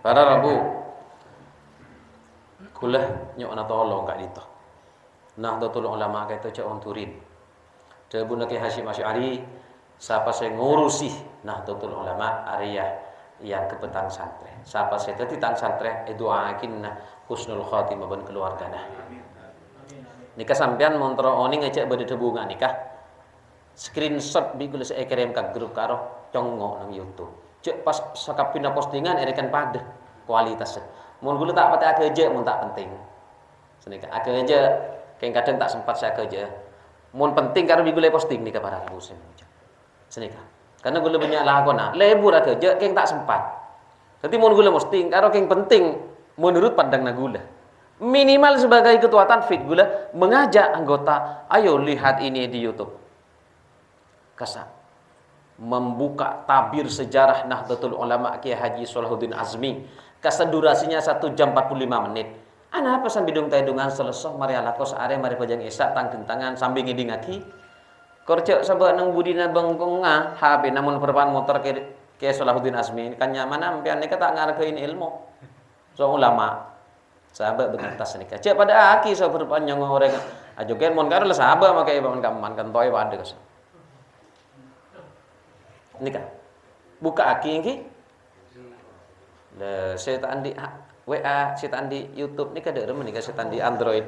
Para Rabu kulah nyok na tolong kak dito. Nahdlatul Ulama kata cak on turin. Tabuna Ki Hasyim Asy'ari siapa saya ngurusi Nahdlatul Ulama area yang ke petang santri. Siapa saya tadi tang santri doakin husnul khatimah ban keluargana. Nikah sampean montro oni ngecek bade hubungan nikah. Screenshot bigul saya kirim ke grup karo congo nang YouTube. Cek pas sakapina postingan erekan pada kualitasnya. Mun gula tak patah kerja mun tak penting. Senika kerja kadang tak sempat saya kerja. Mun penting karo bigule posting nikah para muslim. Senika. Karena gula banyak lakona, lebur kerja tak sempat. Jadi mun gula posting karo penting menurut pandang gula. Minimal sebagai ketua tanfid gula mengajak anggota, ayo lihat ini di YouTube. Kasa membuka tabir sejarah Nahdlatul Ulama Kiai Haji Salahuddin Azmi. Kasa durasinya 1 jam 45 menit. Ana apa sambil dong taidungan selesai mari alakos are mari pajang esak tang gentangan sambil ngiding aki. Korcek sabak nang budina bengkong HP namun perpan motor Kiai Salahuddin Azmi kan nyaman ampian nika tak ngargain ilmu. So ulama sahabat dengan tas nikah. Cek pada aki so berpanjang orang ajoken mon karo sahabat make paman kaman kan toy pada kas. Nikah. Buka aki iki. Lah setan di WA, setan di YouTube nikah deureum nikah setan di Android.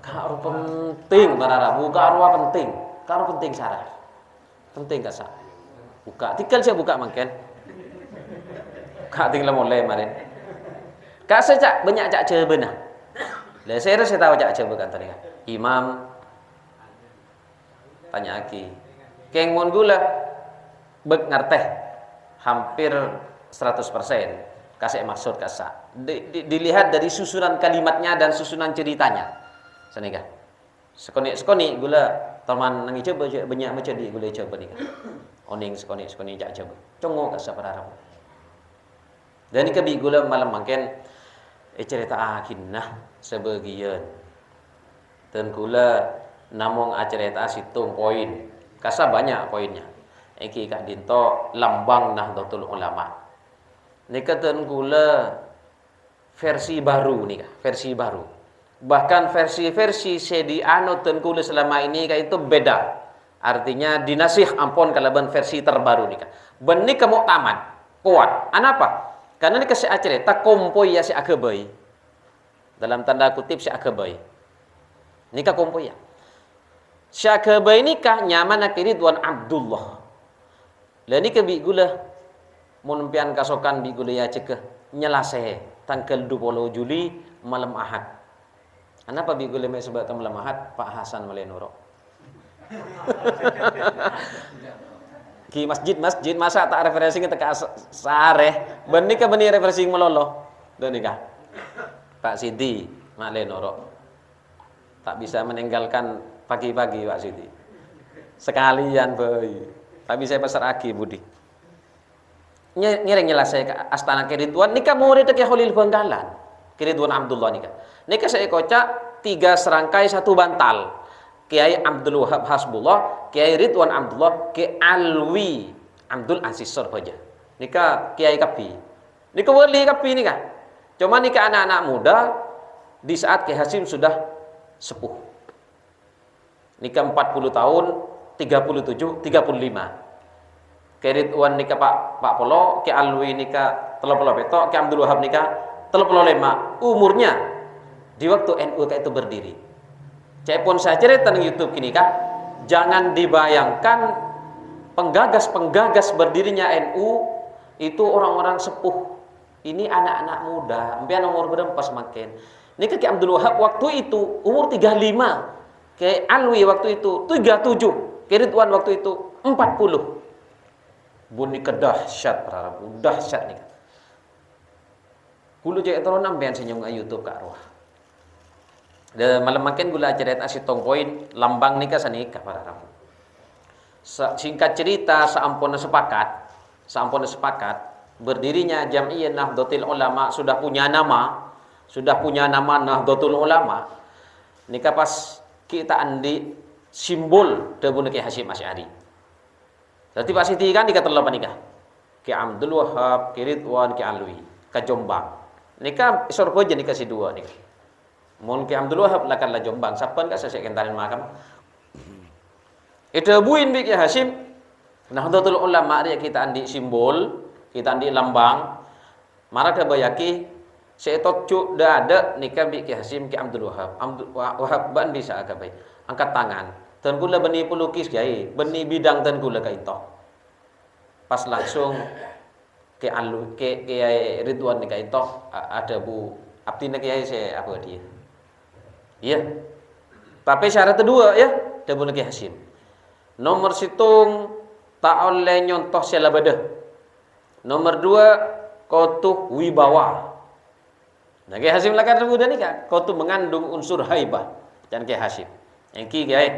Karo penting barara, buka arwah penting. Karo penting sarah. Penting kasa. Buka, tikal saya buka mangken. Kak tinggal mulai kemarin. Kak saya banyak cak cebenah. Lah saya tahu cak cebe kan tadi. Imam tanya aki. Keng mon gula bek ngarteh hampir 100%. Kasih maksud kasa. Dilihat dari susunan kalimatnya dan susunan ceritanya. Senika. Sekoni gula teman nang coba banyak macam di gula coba nika. Oning sekoni cak coba. Congok kasa para Arab. Dan ini kebi gula malam mangken cerita akinah sebagian. Dan gula namung cerita situng poin. Kasa banyak poinnya. Iki kak dinto lambang Nahdlatul Ulama. Nika ten gula versi baru nika, versi baru. Bahkan versi-versi sedi anu ten gula selama ini kak itu beda. Artinya dinasih ampun kalaban versi terbaru nika. Ben nika muktamad, kuat. Anapa? Karena nika si cerita kompoi ya si akabai. Dalam tanda kutip si akabai. Nika kompoi ya. Si akabai nika nyaman nak Ridwan Abdullah. Lah nika bi gula mun pian kasokan bi gula ya cekeh nyelase tanggal 20 Juli malam Ahad. Kenapa bi gula me sebab malam Ahad Pak Hasan Malenuro. Ki masjid masa tak referensi teka sareh ben nika beni referensi melolo dan nika Pak Sidi Malenuro tak bisa meninggalkan pagi-pagi Pak Sidi sekalian boy tapi saya pasar aki budi ngiring nyelesai ke Astana Ridwan nika murid ke Khalil Bangkalan Ridwan Abdullah nika saya kocak 3 serangkai 1 bantal Kiai Abdul Wahab Hasbullah, Kiai Ridwan Abdullah, Kiai Alwi Abdul Aziz Sorbaja. Nika Kiai Kapi. Nika wali Kapi nika. Cuma nika anak-anak muda di saat Kiai Hasyim sudah sepuh. Nika 40 tahun, 37, 35. Kiai Ridwan nika Pak Polo, Kiai Alwi nika 30 petok, Kiai Abdul Wahab nika 35. Umurnya di waktu NU itu berdiri. Cepon saya cerita di YouTube kini kah, jangan dibayangkan penggagas berdirinya NU itu orang-orang sepuh. Ini anak-anak muda, sampai umur berapa semakin. Ini Kiai Abdul Wahab waktu itu umur 35. Kiai Alwi waktu itu 37. Kiai Ridwan waktu itu 40. Bunyi kedahsyat para dahsyat nih. Kulo cek terus nampian senyum YouTube Kak Arwah. Dan malam makin gula cerita asitong poin lambang nikah sanikah para ramu. Singkat cerita seampun sepakat berdirinya Jam'iyah Nahdlatul Ulama sudah punya nama Nahdlatul Ulama. Nikah pas kita andi simbol debu Kiai Hasyim Asy'ari. Jadi Pak Siti kan nikah terlalu nikah. Ki Abdul Wahab, Ki Ridwan, Ki Alwi, ka Jombang. Nika sorbo je nika si dua nika. Mun Ki Abdul Wahab lakan la Jombang, sapan ka sesek kentarin makam. Itu buin bi Ki Hasyim. Nahdlatul Ulama dia kita andi simbol, kita andi lambang. Mara ka bayaki seetot cu da ada nika bi Ki Hasyim Ki Abdul Wahab. Abdul Wahab ban bisa ka bay. Angkat tangan. Ten kula beni pelukis kiai, beni bidang ten kula ka ito. Pas langsung ke Alu ke Ridwan nika ito ada Bu abdi kiai saya apa dia. Iya. Tapi syarat kedua ya, debu Ki Hasyim. Nomor situng tak oleh nyontoh selabada. Nomor dua kotu wibawa. Nah Ki Hasyim lakan rebu nika kotu mengandung unsur haibah dan Ki Hasyim. Yang ki kiai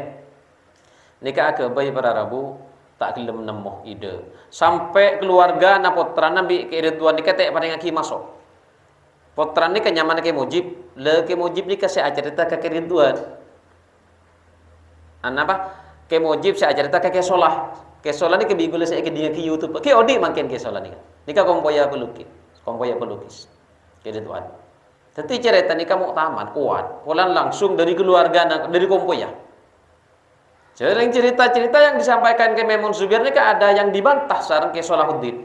nika ke bayi para rabu tak gelem nemoh ide sampai keluarga na potra nabi Ki Ridwan nika tek paring aki masuk potra nika nyaman ke mujib le ke mujib nika saya ajarita ke Ki Ridwan apa ke mujib saya ajarita ke solah nika bigule saya ke dia ke YouTube ke odi makin ke solah nika kompoya pelukis Ki Ridwan tapi cerita nika muktamad kuat pulang langsung dari keluarga dari kompoya. Sering cerita-cerita yang disampaikan ke Maimun Zubir nika ada yang dibantah sareng ke Salahuddin.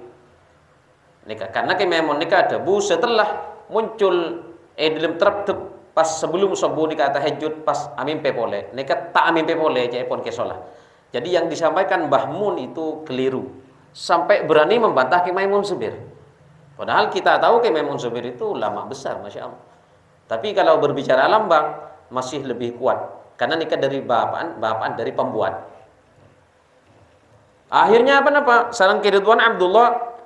Nika karena ke Maimun nika ada bu setelah muncul dalam tertib pas sebelum subuh nika tahajud pas amin pepole. Nika tak amin pepole jaipun ke salah. Jadi yang disampaikan Mbah Mun itu keliru. Sampai berani membantah ke Maimun Zubir. Padahal kita tahu ke Maimun Zubir itu ulama besar Masya Allah. Tapi kalau berbicara lambang masih lebih kuat. Karena nikah dari bapaan dari pembuat. Akhirnya apa? Sareng Ki Ridwan Abdullah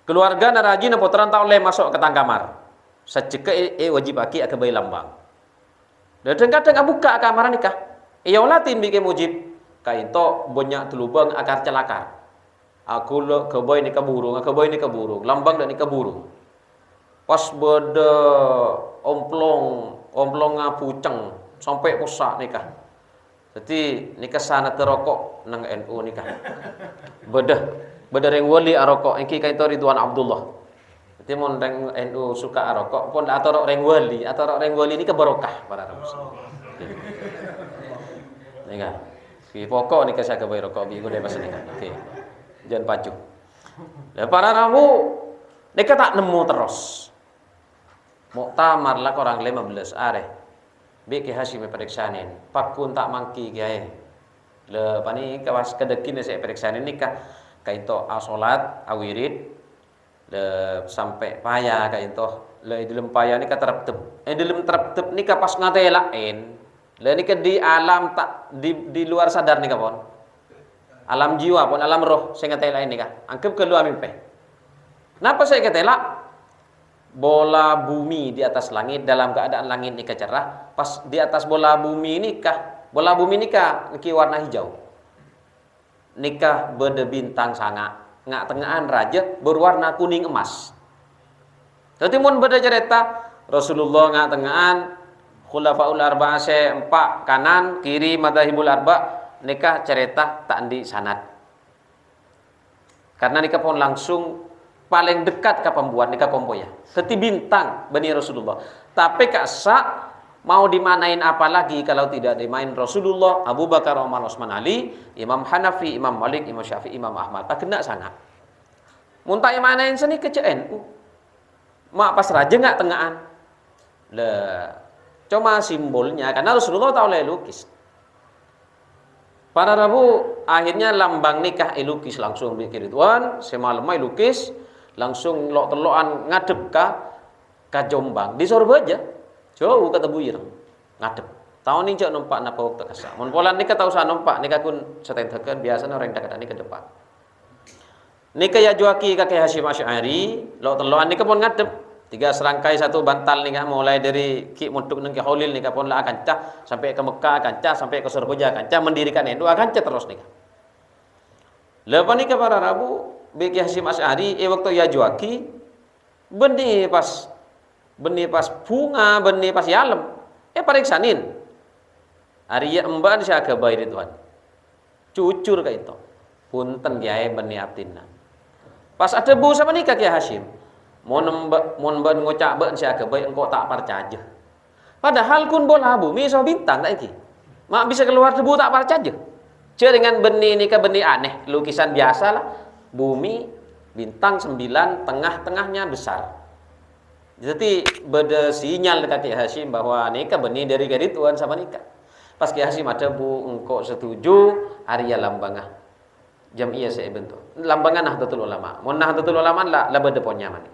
keluarga naraji na putran tak oleh masuk ke tangkamar. Sejeka wajib aki ke bayi lambang. Dan kadang buka kamar nikah. Iya olatin bikin mujib. Kaito banyak telubang akar celaka. Aku lo ke bayi nikah burung, lambang dan nikah burung. Pas beda omplong ngapuceng sampai usak nikah. Jadi nikah sana terokok nang NU nikah. Beda reng wali arokok engki kaito Ridwan Abdullah. Jadi mon reng NU suka arokok pun atau reng wali ini kebarokah para muslim. Nikah. Ki pokok nikah saya kebai rokok bi gede pas nikah. Oke. Jangan pacu. Lah para ramu nikah tak nemu terus. Muktamar lah orang 15 areh. Ki Hasyim periksanin pakun tak mangki kiai le pani kawas kedekin saya periksanin nikah kaito salat awirid le sampai paya kaito le dalam paya nikah tertib dalam tertib nikah pas ngatelain le nikah di alam tak di luar sadar nikah pon alam jiwa pon alam roh saya ngatelain nikah angkep keluar mimpi kenapa saya ngatela bola bumi di atas langit dalam keadaan langit nikah cerah pas di atas bola bumi nikah niki warna hijau nikah beda bintang sanga ngak tengahan raja berwarna kuning emas jadi mun beda cerita Rasulullah ngak tengahan khulafaul arba'ah empat kanan kiri madhahibul arba nikah cerita tak di sanad karena nikah pun langsung paling dekat ke pembuat nikah kompoya. Seti bintang Bani Rasulullah. Tapi kaksa mau dimanain apa lagi kalau tidak dimain Rasulullah, Abu Bakar, Umar, Utsman, Ali, Imam Hanafi, Imam Malik, Imam Syafi'i, Imam Ahmad. Tak kena sana. Muntah yang manain sini ke CNU. Mak pas raja nggak tengahan. Cuma simbolnya karena Rasulullah tak boleh lukis. Para rabu akhirnya lambang nikah ilukis langsung bikin Ridwan, semalam ilukis langsung lok-telokan ngadep ka Jombang di Sorba aja jauh kata buyir ngadep tahun ini cak numpak napa waktu kasa mun polan nikah tahu sa numpak nikah kun setentekan biasanya orang dekat nikah depan nikah ya juaki kakek Hasyim Asy'ari lok-telokan nikah pun ngadep 3 serangkai 1 bantal nikah mulai dari Ki Muduk nang Ki Khalil nikah pun lah kancah sampai ke Mekah kancah sampai ke Sorba kancah mendirikan NU kancah terus nikah lepas nikah para rabu Ki Hasyim Asy'ari waktu ya juaki benih pas bunga benih pas yalem pariksanin hari ya emban saya ke bayi Ridwan cucur kayak itu punten kiai benih abdina Pas ada bu sama nikah Kiai Hashim. Mon ban ngocak ben sia ke baik engkau tak percaya. Padahal kun bola bumi so bintang tak iki. Mak bisa keluar debu tak percaya. Ce dengan benih nikah benih aneh, lukisan biasa lah. Bumi bintang 9, tengah-tengahnya besar. Jadi beda sinyal dekat Kiai Hashim bahwa nikah benih dari Tuhan sama nikah. Pas Kiai Hashim ada bu engkau setuju hari ya lambangah. Jam iya saya bentuk. Lambangan Nahdlatul Ulama. Mun Nahdlatul Ulama lah beda ponya man.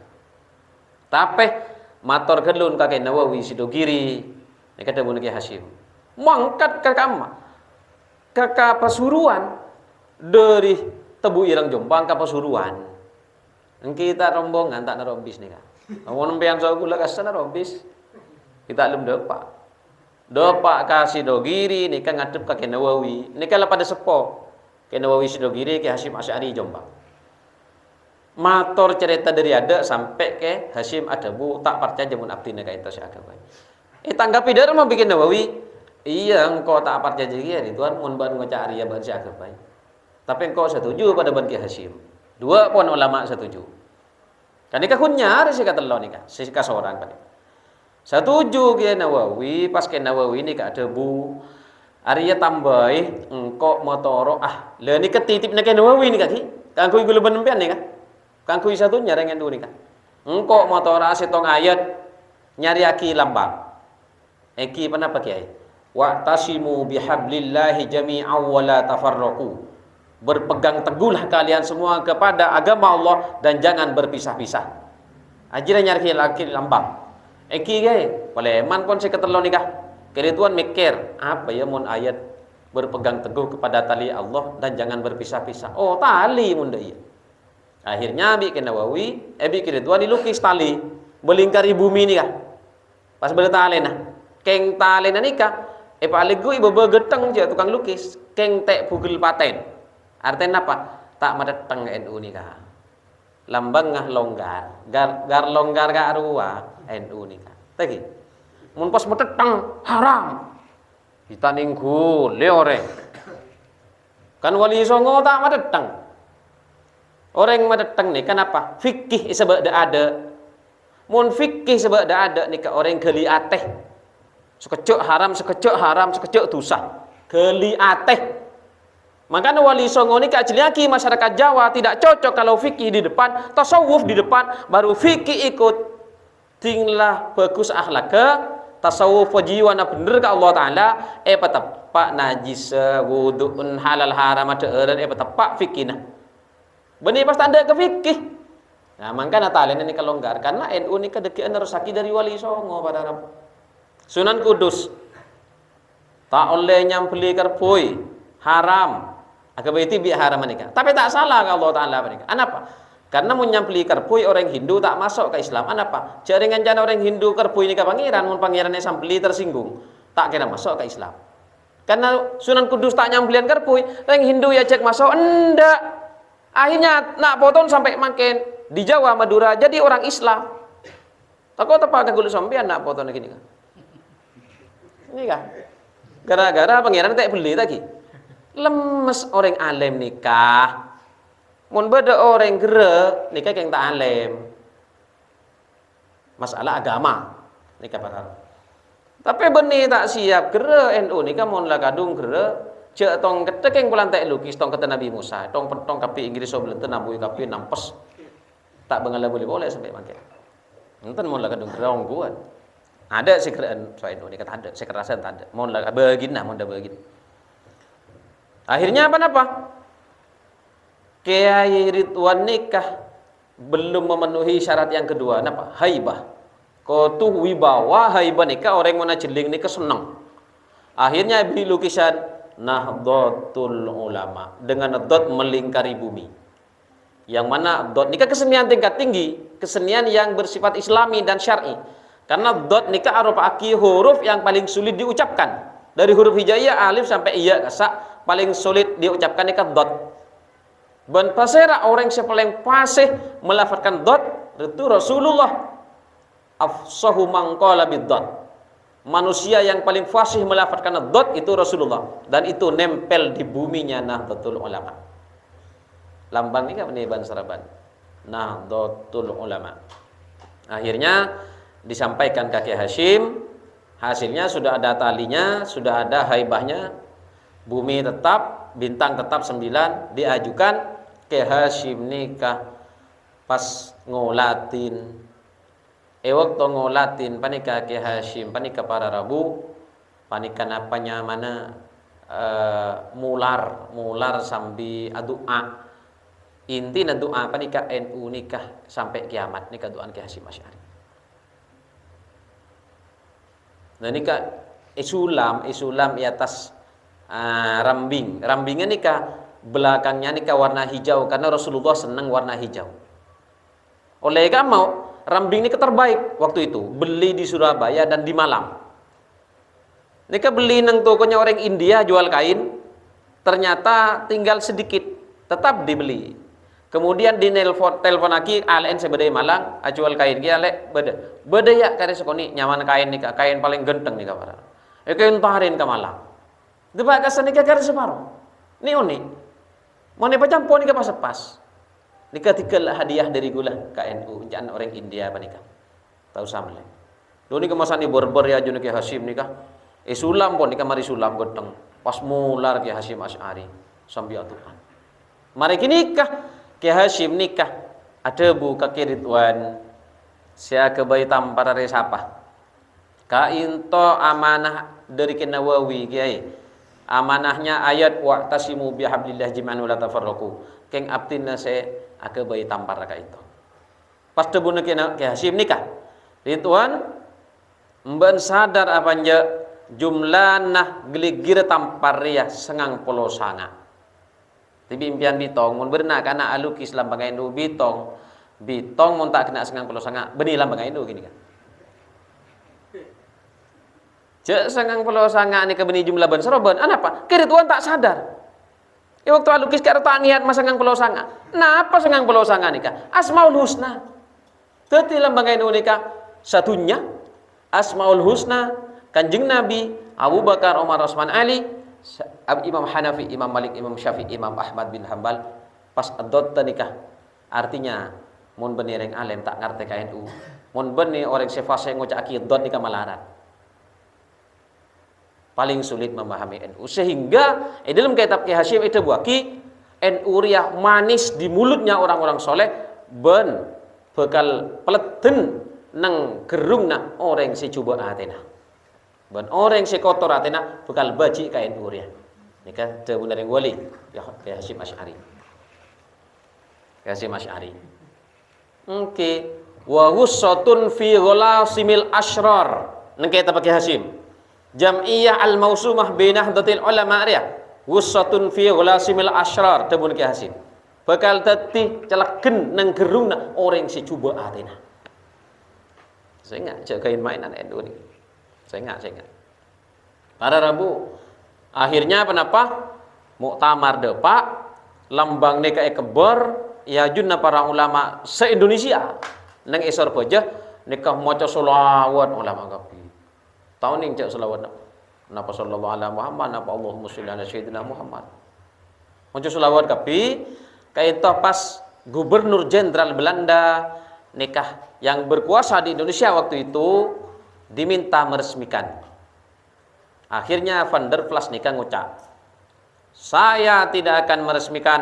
Tapi mator gelun kakek Nawawi Sidogiri nikah ada bu Kiai Hashim. Mangkat kakak kakak Pasuruan dari Tebu Irang Jombang ke Pasuruan. Kita rombongan tak narombis nih kan. Amun mbean so kula kasana rombis. Kita belum depak kasih dogiri nika ngadep kakek Nawawi. Nika lah pada sepo. Ke Nawawi Sidogiri ke Hashim Asy'ari Jombang. Mator cerita dari ada sampai ke Hashim ada bu tak percaya jamun abdi nika itu si agama. Tanggapi dari mau bikin Nawawi. Iya engkau tak percaya jadi Tuhan mun ban ngocak ya ban si agama. Tapi engkau setuju pada ban Kiai Hashim. Dua pun ulama setuju. Kan nikah kunyar sih kata lo nikah, sih seorang kan. Setuju Kiai Nawawi, pas Kiai Nawawi nikah debu. Arya tambahi engkau motoro le nikah titip Kiai Nawawi nikah ki. Kangku iku leben empian nikah. Kangku satunya rengen dulu nikah. Engkau motoro setong ayat nyari aki lambang. Eki kenapa Kiai? Wa'tasimu bihablillahi jami'an wa la tafarraqu. Berpegang teguhlah kalian semua kepada agama Allah dan jangan berpisah-pisah. Ajira nyari laki lambang. Eki ge, boleh man kon seketelo nikah. Kerituan mikir, apa ya mun ayat berpegang teguh kepada tali Allah dan jangan berpisah-pisah. Oh, tali mun iya. Akhirnya bikin Nawawi, bikin Ridwan dilukis tali melingkari bumi nikah. Pas bertalena, keng talena nikah. Paling gue ibu geteng je tukang lukis, keng tek pugel paten. Artinya apa? Tak madeteng NU nikah. Lambang ngah longgar, gar longgar gak arua NU nikah. Tegi, mun pas madeteng haram. Kita ninggu leore. Kan wali songo tak madeteng. Orang madeteng nih kenapa? Fikih sebab ada. Mun fikih sebab ada nikah orang geli ateh. Sekecuk haram, sekecuk dosa. Geli ateh. Makanya wali songo ini kajliaki masyarakat Jawa tidak cocok kalau fikih di depan, tasawuf di depan, baru fikih ikut. Tinglah bagus akhlak ke tasawuf wajiwana bener ke Allah Ta'ala. Pak najis wudu'un halal haram ada eren pak fikih nah. Benih pas tanda ke fikih. Nah makanya talen ini kelonggar karena NU ini kedekian resaki dari wali songo pada Arab. Sunan Kudus tak oleh nyampeli karpoi haram agak itu biar haram nikah tapi tak salah kalau Allah Ta'ala menikah kenapa? Karena menyampeli karpoi orang Hindu tak masuk ke Islam kenapa? Jaringan jana orang Hindu karpoi nikah pangeran mun pangerannya sampeli tersinggung tak kira masuk ke Islam karena Sunan Kudus tak nyampelian karpoi orang Hindu ya cek masuk enggak akhirnya nak potong sampai makin di Jawa Madura jadi orang Islam tak kau tepak gulu sampean nak potong gini kan ini kan gara-gara pangeran tak beli lagi lemes orang alim nikah mun beda orang gere nikah yang tak alim masalah agama nikah bakal tapi benih tak siap gere NU nikah mun lah kadung gere cek tong ketek yang pulang tak lukis tong kata Nabi Musa tong kapi Inggris so belum tenabui kapi nampes tak bangala boleh sampai makin enten mun lah kadung gere ongguan ada sekeraan soal ini kata ada sekerasan tak ada mau lah begini mau dah begini akhirnya apa Kiai Ridwan nikah belum memenuhi syarat yang kedua apa haibah kau tuh wibawa haibah nikah orang mana jeling nikah senang akhirnya beli lukisan Nahdlatul Ulama dengan dot melingkari bumi yang mana dot nikah kesenian tingkat tinggi kesenian yang bersifat islami dan syar'i. Karena dot nikah arupa aki huruf yang paling sulit diucapkan. Dari huruf hijaiyah alif sampai iya kasak paling sulit diucapkan nikah dot. Ben pasera orang yang paling fasih melafazkan dot itu Rasulullah. Afsahu man qala bid-dot. Manusia yang paling fasih melafazkan dot itu Rasulullah dan itu nempel di buminya Nahdlatul Ulama. Lambang ini kan Ban Saraban. Nahdlatul Ulama. Akhirnya disampaikan ke Kiai Hasyim, hasilnya sudah ada talinya, sudah ada haibahnya, bumi tetap, bintang tetap 9, diajukan Kiai Hasyim nikah pas ngolatin. Waktu ngolatin panika Kiai Hasyim, panika para Rabu, panika apanya mana mular sambil doa. Inti doa panika NU nikah sampai kiamat nikah doa Kiai Hasyim Asy'ari. Nah nikah isulam di atas rambingnya nikah belakangnya nikah warna hijau karena Rasulullah senang warna hijau. Oleh kamu rambing ini terbaik waktu itu, beli di Surabaya dan di Malang. Nikah beli nang tokonya orang India jual kain, ternyata tinggal sedikit, tetap dibeli. Kemudian di telepon lagi, alen sebedai Malang, jual kain kia lek beda ya kare sekoni nyaman kain nikah, kain paling genteng nikah para. Kain tarin ke Malang. Depa kasan nikah kare separuh. Ni unik. Mau ni pacam pon nikah pas. Nikah tikal hadiah dari gula KNU jangan orang India apa nikah. Tahu samle. Do nikah masani borber ya jun Kiai Hasyim nikah. Sulam pon nikah mari sulam genteng. Pas mular Kiai Hasyim Asy'ari sambil aturan. Mari nikah Kiai Hasyim nikah ada bu kaki Ridwan sia kebayi tampar dari siapa kainto amanah dari Nawawi Kiai amanahnya ayat wa'tasimu bihablillah jami'an wa la tafarraqu keng abtinna se kebayi tampar ka itu pas debu Kiai Hasyim nikah Ridwan mben sadar apanja jumlah geligir tampar ya sengang polo sanga. Tibi impian bitong mun beuna kana alukis lambangai Indo bitong mun tak kena sengang puluh sanga beni lambangai Indo gini kan. Cek sengang puluh sanga ni ke beni jumlah ban seroban anapa? Kerituan tak sadar. Waktu alukis ka tak niat masangang puluh sanga. Napa sengang puluh sanga nikah? Asmaul Husna. Teti lambangai Indo nikah satunya Asmaul Husna Kanjeng Nabi Abu Bakar Umar Utsman Ali Imam Hanafi, Imam Malik, Imam Syafi'i, Imam Ahmad bin Hambal pas adot nikah. Artinya mun benih orang alim tak ngerti KNU. Mun benih orang sefase ngucap akidot nikah malaran. Paling sulit memahami NU sehingga dalam kitab Kiai Hasyim itu buaki NU riah manis di mulutnya orang-orang soleh ben bekal peleten nang gerungna orang si coba atena. Ben orang si kotor atena bekal baji kain uria. Nikah debu dari wali ya Kiai Hasyim Asy'ari. Kiai Hasyim Asy'ari. Oke, wa hussatun fi ghalasimil asrar. Nang kita pakai Hasyim. Jam'iyah al-mausumah bi Nahdlatul Ulama riya. Hussatun fi ghalasimil asrar debu Kiai Hasyim. Bekal teti celeken nang gerungna orang si coba atena. Saya ingat cek kain mainan NU ni. Saya ingat. Pada Rabu akhirnya kenapa muktamar depak lambang nikah keber ya junna para ulama se-Indonesia nang isor pojah nikah maca selawat ulama kapi tahun ning cek selawat napa sallallahu alaihi Muhammad napa Allahumma sholli ala sayyidina Muhammad maca selawat kapi kaita pas gubernur jenderal Belanda nikah yang berkuasa di Indonesia waktu itu diminta meresmikan. Akhirnya Van der Plas nikah ngucap, saya tidak akan meresmikan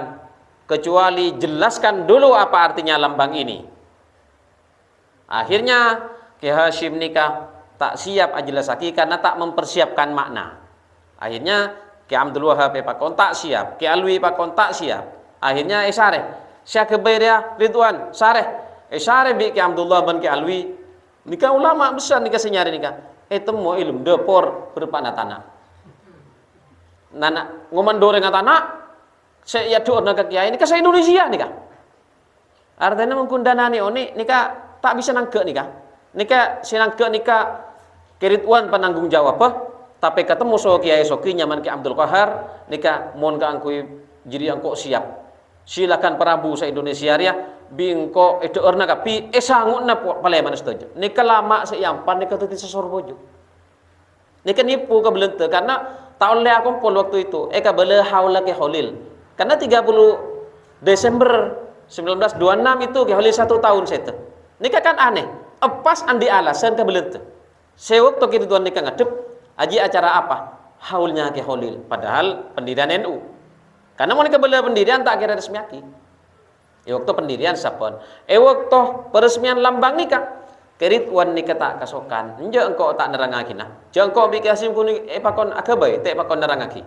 kecuali jelaskan dulu apa artinya lambang ini. Akhirnya Kiai Hasyim nikah tak siap ajelasaki karena tak mempersiapkan makna. Akhirnya Kiai Abdul Wahab pakon tak siap, Kiai Alwi pakon tak siap. Akhirnya sareh, Syekh Keberia Ridwan sareh, sareh bi Kiai Abdullah bin Kiai Alwi. Nikah ulama besar nikah senyari nikah. Temu ilmu depor berpana tanah. Nana ngomandore ngatana saya doa naga kiai nikah se Indonesia nikah. Artinya mengkundanani oni nikah tak bisa nangke nikah. Nikah sinangke nikah Ridwan penanggung jawab apa? Tapi ketemu so kiai soki nyaman Kiai Abdul Qahar nikah mon ka angkui jadi angko siap. Silakan Prabu se Indonesia ya bingko itu orna kapi sangut na palai mana setuju. Nikah lama seyampan nikah tu sesor bojo. Nikah nipu ke belente karena tahun le aku pol waktu itu. Ka bele haula ke holil. Karena 30 Desember 1926 itu ke holil 1 tahun saya. Nikah kan aneh. Pas andi alasan ke belum tuh. Saya waktu kita tuan nikah ngadep, aji acara apa? Haulnya ke holil. Padahal pendirian NU. Karena mau nikah bela pendirian tak kira resmi aki. Waktu pendirian sapon. Waktu peresmian lambang nikah. Keritwan nikah tak kasokan. Enja engkau tak nerangaki nah. Jangan engkau bikin hasim kuning. Pakon akabai. Tak pakon nerangaki.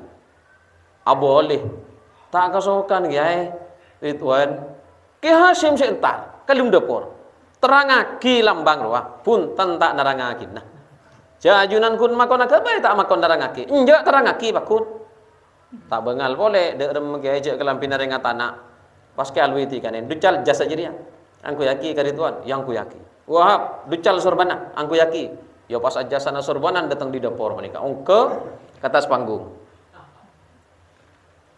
Boleh. Tak kasokan gaya. Ritwan. Ke hasim seentar. Kalum dapur. Terangaki lambang roh pun tak nerangaki nah. Jajunan kun makon akabai tak makon nerangaki. Enja terangaki pakun. Tak bengal boleh dek rem geje kelampi narenga tanah. Pas ke alwiti kan ducal jasa jadi angku yaki karituan yang ku yaki. Wahab ducal sorbana angku yaki. Ya pas aja sana sorbanan datang di dapur menika. Ongke ke atas panggung.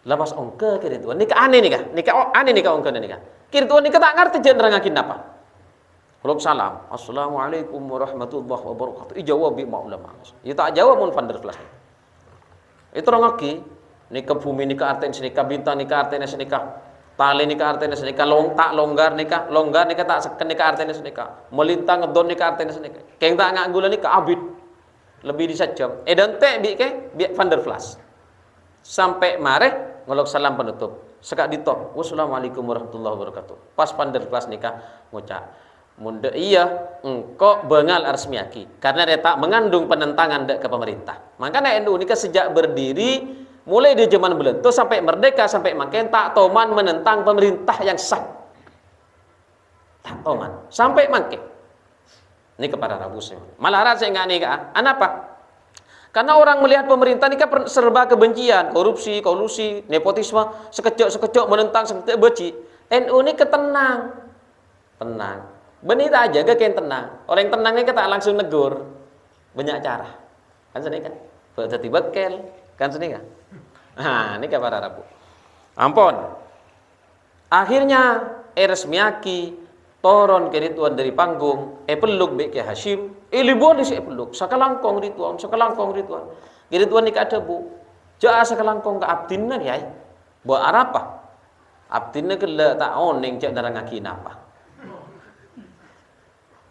Lepas ongke karituan nikah aneh nikah. Nikah aneh nikah ongke nikah. Karituan nikah tak ngerti je nerangakin apa. Kalau salam, assalamualaikum warahmatullahi wabarakatuh. Ijawab bi ulama. Ya tak jawab mun van der Plas. Itu rangaki nikah bumi nikah arten nikah bintang nikah arten nikah tali nikah arten nikah tak longgar nikah tak seken nikah arten nikah melintang ngedon nikah arten nikah. Keng tak ngak gula nikah abid lebih disajam. Dan te bi van der Plas. Sampai mareh ngolok salam penutup. Sekak ditop. Wassalamualaikum warahmatullahi wabarakatuh. Pas van der Plas nikah ngucap munda iya engkau bengal resmiaki karena dia tak mengandung penentangan dek ke pemerintah. Makanya NU ini sejak berdiri mulai di zaman belentu sampai merdeka sampai makin tak toman menentang pemerintah yang sah. Tak toman sampai makin. Ini kepada Rabu saya. Malah saya enggak nikah. Kenapa? Karena orang melihat pemerintah ini kan serba kebencian, korupsi, kolusi, nepotisme, sekecok menentang sekecok beci. NU ini ketenang. Tenang. Benih tak jaga kain tenang. Orang yang tenang ini kita langsung negur. Banyak cara. Kan sini kan. Berarti bekel. Kan sini kan. Nah, ini kepada Rabu. Ampun. Akhirnya resmiaki toron ke rituan dari panggung. Peluk bek ke Hashim. Libur di si peluk. Sakalangkong rituan. Rituan ni ada bu. Jaa sakalangkong ke abdinna ya. Buat apa? Abdinna ke le tak oning cak darang ngakin apa.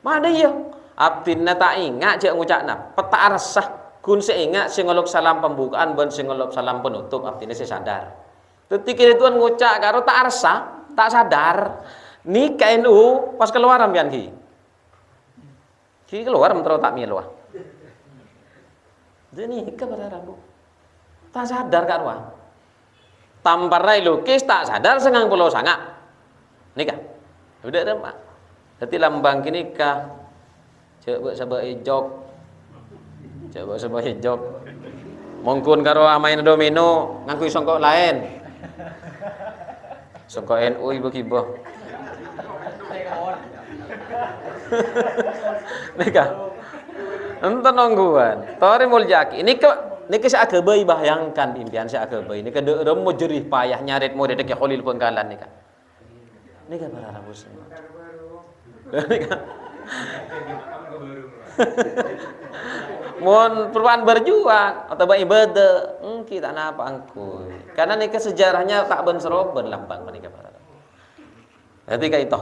Mana ya? Abdinna tak ingat cak ngucapna. Peta resah. Kun seingat singolok salam pembukaan ben singolok salam penutup abdinna saya sadar. Ketika itu ngucap karo tak resah, tak sadar. Ni KNU pas keluar ambian ki. Ki keluar mentero tak mielu. Jadi kepada Rabu. Tak sadar kan wah. Tampar rai lukis tak sadar sengang pulau sangak. Nikah. Udah remah. Jadi lambang kini kah coba sabah hijok mongkun karo main domino ngangkui songkok lain songkok NU ibu kiboh nikah enten nongguan tori muljaki ini saya agabai bayangkan impian saya agabai ini kada remo jerih payah nyarit mau dedek Khalil Penggalan nikah para Rabu semua. Mohon perubahan berjuang atau ibadah kita napa angkuy karena nikah sejarahnya tak ben seroben lambang menikah para. Jadi kayak itu